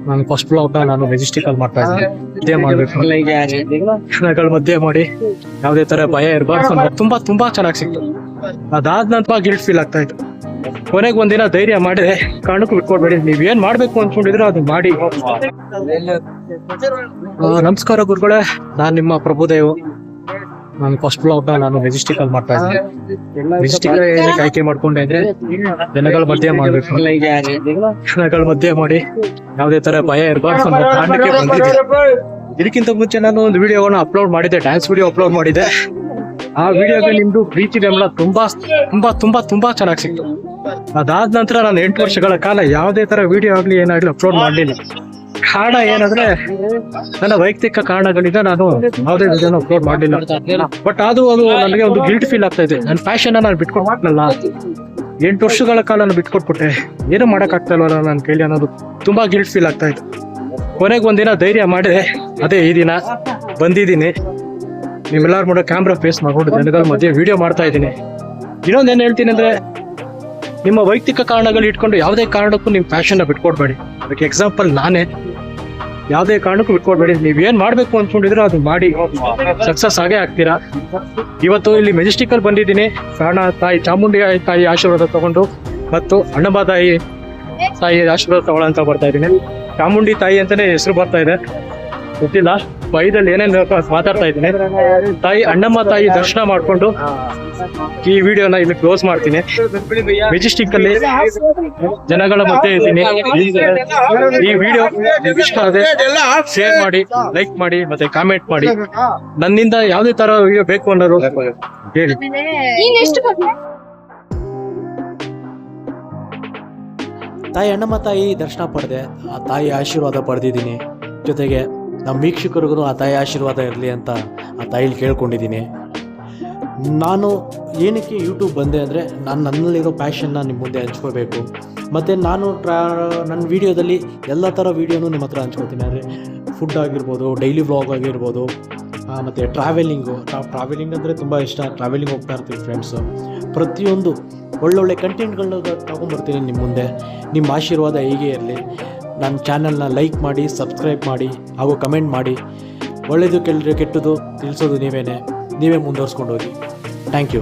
ನಾನು first blog ನಾನು ಮೆಜೆಸ್ಟಿಕಲ್ ಮಾಡ್ತಾ ಇದ್ದೀನಿ. ಇದೇ ಮಾಡ್ಬೇಕು ಕ್ಷಣಗಳ ಮಧ್ಯೆ ಮಾಡಿ ಯಾವುದೇ ತರ ಭಯ ಇರಬಾರ್ದು. ತುಂಬಾ ತುಂಬಾ ಚೆನ್ನಾಗಿ ಸಿಕ್ತು. ಅದಾದ ನಂತರ ಗಿಲ್ಟ್ ಫೀಲ್ ಆಗ್ತಾ ಇತ್ತು. ಕೊನೆಗೆ ಒಂದಿನ ಧೈರ್ಯ ಮಾಡಿದ್ರೆ ಕಾರಣಕ್ಕೂ ಬಿಟ್ಕೊಡ್ಬೇಡಿ. ನೀವೇನ್ ಮಾಡ್ಬೇಕು ಅನ್ಕೊಂಡಿದ್ರೆ ಅದು ಮಾಡಿ. ನಮಸ್ಕಾರ ಗುರುಗಳೇ, ನಾನ್ ನಿಮ್ಮ ಪ್ರಭುದೇವ್. ನಾನು ಫಸ್ಟ್ ಬ್ಲಾಗ್ ನಾನು ಮೆಜೆಸ್ಟಿಕಲ್ ಮಾಡ್ತಾ ಇದ್ದೀನಿ. ಮೆಜೆಸ್ಟಿಕಲ್ ಏನಕ್ಕೆ ಆಯ್ಕೆ ಮಾಡ್ಕೊಂಡೆ ಅಂದ್ರೆ ಜನಗಳ ಮಧ್ಯೆ ಮಾಡ್ಬೇಕು. ಕ್ಷಣಗಳ ಮಧ್ಯೆ ಮಾಡಿ ಯಾವುದೇ ತರ ಭಯ ಇರಬಾರ್ದು ಅನ್ನೋ ಕಾರಣಕ್ಕೆ ಬಂದಿದ್ದೆ. ಇದಕ್ಕಿಂತ ಮುಂಚೆ ನಾನು ಒಂದು ವಿಡಿಯೋನ ಅಪ್ಲೋಡ್ ಮಾಡಿದ್ದೆ, ಡ್ಯಾನ್ಸ್ ವಿಡಿಯೋ ಅಪ್ಲೋಡ್ ಮಾಡಿದ್ದೆ. ಆ ವಿಡಿಯೋಗೆ ನಿಮ್ದು ಪ್ರೀತಿ ಬೆಂಬಲ ತುಂಬಾ ತುಂಬಾ ತುಂಬಾ ತುಂಬಾ ಚೆನ್ನಾಗಿ ಸಿಕ್ತು. ಅದಾದ ನಂತರ ನಾನು 8 ವರ್ಷಗಳ ಕಾಲ ಯಾವುದೇ ತರ ವಿಡಿಯೋ ಆಗ್ಲಿ ಏನಾಗ್ಲಿ ಅಪ್ಲೋಡ್ ಮಾಡ್ಲಿಲ್ಲ. ಕಾರಣ ಏನಂದ್ರೆ ನನ್ನ ವೈಯಕ್ತಿಕ ಕಾರಣಗಳಿಂದ ನಾನು ಯಾವುದೇ ವಿಡಿಯೋನ ಅಪ್ಲೋಡ್ ಮಾಡ್ಲಿಲ್ಲ. ಬಟ್ ಅದು ನನಗೆ ಒಂದು ಗಿಲ್ಟ್ ಫೀಲ್ ಆಗ್ತಾ ಇದೆ. ನನ್ನ ಪ್ಯಾಷನ್ ನಾನು ಬಿಟ್ಕೊಟ್ನಲ್ಲ. 8 ವರ್ಷಗಳ ಕಾಲ ನಾನು ಬಿಟ್ಕೊಟ್ಬಿಟ್ಟೆ. ಏನು ಮಾಡಕ್ ಆಗ್ತಾ ಇಲ್ವಲ್ಲ ನನ್ನ ಕೈಲಿ ಅನ್ನೋದು ತುಂಬಾ ಗಿಲ್ಟ್ ಫೀಲ್ ಆಗ್ತಾ ಇತ್ತು. ಕೊನೆಗೆ ಒಂದಿನ ಧೈರ್ಯ ಮಾಡಿದೆ, ಅದೇ ಈ ದಿನ ಬಂದಿದ್ದೀನಿ. ನಿಮ್ಮೆಲ್ಲರ ಮುಂದೆ ಕ್ಯಾಮ್ರಾ ಫೇಸ್ ಮಾಡ್ಕೊಂಡು ಜನಗಳ ಮಧ್ಯೆ ವಿಡಿಯೋ ಮಾಡ್ತಾ ಇದ್ದೀನಿ. ಇನ್ನೊಂದೇನು ಹೇಳ್ತೀನಿ ಅಂದ್ರೆ, ನಿಮ್ಮ ವೈಯಕ್ತಿಕ ಕಾರಣಗಳು ಇಟ್ಕೊಂಡು ಯಾವುದೇ ಕಾರಣಕ್ಕೂ ನಿಮ್ಮ ಪ್ಯಾಷನ್ನ ಬಿಟ್ಕೊಡ್ಬೇಡಿ. ಅದಕ್ಕೆ ಎಕ್ಸಾಂಪಲ್ ನಾನೇ. ಯಾವುದೇ ಕಾರಣಕ್ಕೂ ಬಿಟ್ಕೊಡ್ಬೇಡಿ. ನೀವೇನ್ ಮಾಡ್ಬೇಕು ಅನ್ಕೊಂಡಿದ್ರೆ ಅದು ಮಾಡಿ ಸಕ್ಸಸ್ ಆಗೇ ಆಗ್ತೀರಾ. ಇವತ್ತು ಇಲ್ಲಿ ಮೆಜೆಸ್ಟಿಕಲ್ ಬಂದಿದ್ದೀನಿ. ಕಾರಣ ತಾಯಿ ಚಾಮುಂಡಿ ತಾಯಿ ಆಶೀರ್ವಾದ ತಗೊಂಡು ಮತ್ತು ಅಣ್ಣಮ್ಮ ತಾಯಿ ಆಶೀರ್ವಾದ ತಗೊಳ್ಳಂತ ಬರ್ತಾ ಇದ್ದೀನಿ. ಚಾಮುಂಡಿ ತಾಯಿ ಅಂತಾನೆ ಹೆಸರು ಬರ್ತಾ ಇದೆ, ಗೊತ್ತಿಲ್ಲ. ಬೈದಲ್ಲಿ ಏನೇನು ಮಾತಾಡ್ತಾ ಇದ್ದೀನಿ. ತಾಯಿ ಅಣ್ಣಮ್ಮ ತಾಯಿ ದರ್ಶನ ಮಾಡ್ಕೊಂಡು ಈ ವಿಡಿಯೋನ ಇಲ್ಲಿ ಕ್ಲೋಸ್ ಮಾಡ್ತೀನಿ. ಮೆಜೆಸ್ಟಿಕ್ ಅಲ್ಲಿ ಜನಗಳ ಮಧ್ಯೆ ಇದ್ದೀನಿ. ಈ ವಿಡಿಯೋ ಇಷ್ಟ ಆದ್ರೆ ಶೇರ್ ಮಾಡಿ, ಲೈಕ್ ಮಾಡಿ, ಮತ್ತೆ ಕಾಮೆಂಟ್ ಮಾಡಿ. ನನ್ನಿಂದ ಯಾವುದೇ ತರ ವಿಡಿಯೋ ಬೇಕು ಅನ್ನೋರು ಹೇಳಿ. ತಾಯಿ ಅಣ್ಣಮ್ಮ ತಾಯಿ ದರ್ಶನ ಪಡೆದೆ, ಆ ತಾಯಿ ಆಶೀರ್ವಾದ ಪಡೆದಿದ್ದೀನಿ. ಜೊತೆಗೆ ನಮ್ಮ ವೀಕ್ಷಕರಿಗೂ ಆ ತಾಯಿ ಆಶೀರ್ವಾದ ಇರಲಿ ಅಂತ ಆ ತಾಯಿಲಿ ಕೇಳ್ಕೊಂಡಿದ್ದೀನಿ. ನಾನು ಏನಕ್ಕೆ ಯೂಟ್ಯೂಬ್ ಬಂದೆ ಅಂದರೆ, ನನ್ನಲ್ಲಿರೋ ಪ್ಯಾಷನ್ನ ನಿಮ್ಮ ಮುಂದೆ ಹಂಚ್ಕೋಬೇಕು. ಮತ್ತು ನಾನು ನನ್ನ ವೀಡಿಯೋದಲ್ಲಿ ಎಲ್ಲ ಥರ ವೀಡಿಯೋನು ನಿಮ್ಮ ಹತ್ರ ಹಂಚ್ಕೋತೀನಿ. ಅಂದರೆ ಫುಡ್ ಆಗಿರ್ಬೋದು, ಡೈಲಿ ವ್ಲಾಗ್ ಆಗಿರ್ಬೋದು, ಮತ್ತು ಟ್ರಾವೆಲಿಂಗ್ ಅಂದರೆ ತುಂಬ ಇಷ್ಟ. ಟ್ರಾವೆಲಿಂಗ್ ಹೋಗ್ತಾ ಇರ್ತೀವಿ ಫ್ರೆಂಡ್ಸು. ಪ್ರತಿಯೊಂದು ಒಳ್ಳೊಳ್ಳೆ ಕಂಟೆಂಟ್ಗಳನ್ನ ತೊಗೊಂಬರ್ತೀನಿ ನಿಮ್ಮ ಮುಂದೆ. ನಿಮ್ಮ ಆಶೀರ್ವಾದ ಹೀಗೆ ಇರಲಿ. ನನ್ನ ಚಾನಲ್ನ ಲೈಕ್ ಮಾಡಿ, ಸಬ್ಸ್ಕ್ರೈಬ್ ಮಾಡಿ, ಹಾಗೂ ಕಮೆಂಟ್ ಮಾಡಿ. ಒಳ್ಳೆಯದು ಕೆಟ್ಟದ್ದು ತಿಳಿಸೋದು ನೀವೇ ಮುಂದುವರ್ಸ್ಕೊಂಡು ಹೋಗಿ. Thank you.